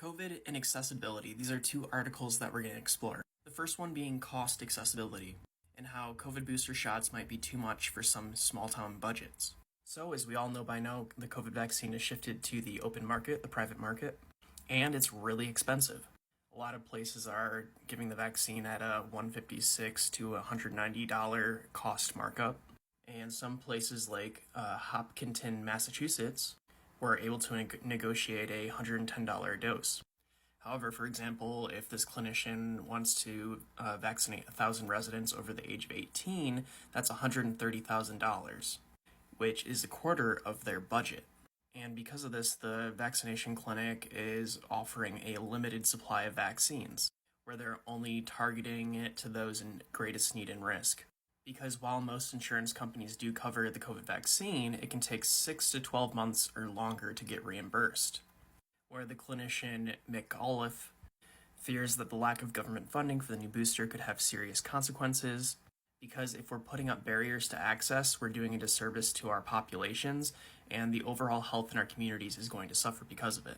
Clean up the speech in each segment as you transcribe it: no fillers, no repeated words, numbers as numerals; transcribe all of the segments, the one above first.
COVID and accessibility. These are two articles that we're going to explore. The first one being cost accessibility, and how COVID booster shots might be too much for some small town budgets. So, as we all know by now, the COVID vaccine has shifted to the open market, the private market, and it's really expensive. A lot of places are giving the vaccine at a $156 to $190 cost markup, and some places like Hopkinton, Massachusetts, were able to negotiate a $110 dose. However, for example, if this clinician wants to vaccinate 1,000 residents over the age of 18, that's $130,000, which is a quarter of their budget. And because of this, the vaccination clinic is offering a limited supply of vaccines, where they're only targeting it to those in greatest need and risk. Because while most insurance companies do cover the COVID vaccine, it can take 6 to 12 months or longer to get reimbursed. Where the clinician McAuliffe fears that the lack of government funding for the new booster could have serious consequences, because if we're putting up barriers to access, we're doing a disservice to our populations, and the overall health in our communities is going to suffer because of it.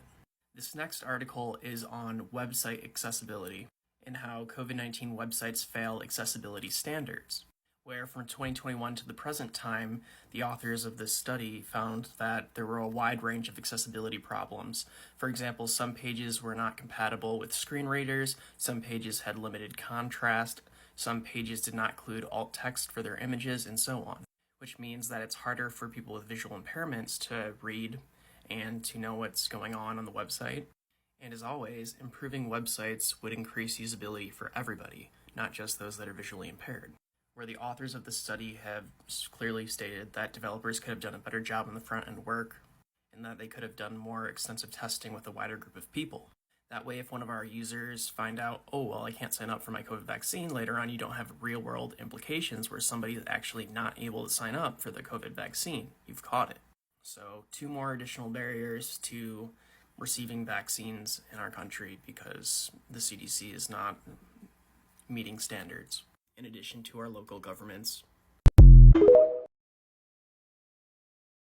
This next article is on website accessibility and how COVID-19 websites fail accessibility standards, where from 2021 to the present time, the authors of this study found that there were a wide range of accessibility problems. For example, some pages were not compatible with screen readers, some pages had limited contrast, some pages did not include alt text for their images, and so on, which means that it's harder for people with visual impairments to read and to know what's going on the website. And as always, improving websites would increase usability for everybody, not just those that are visually impaired. Where the authors of the study have clearly stated that developers could have done a better job on the front-end work, and that they could have done more extensive testing with a wider group of people. That way, if one of our users find out, oh, well, I can't sign up for my COVID vaccine, later on you don't have real-world implications where somebody is actually not able to sign up for the COVID vaccine. You've caught it. So, 2 more additional barriers to receiving vaccines in our country because the CDC is not meeting standards. In addition to our local governments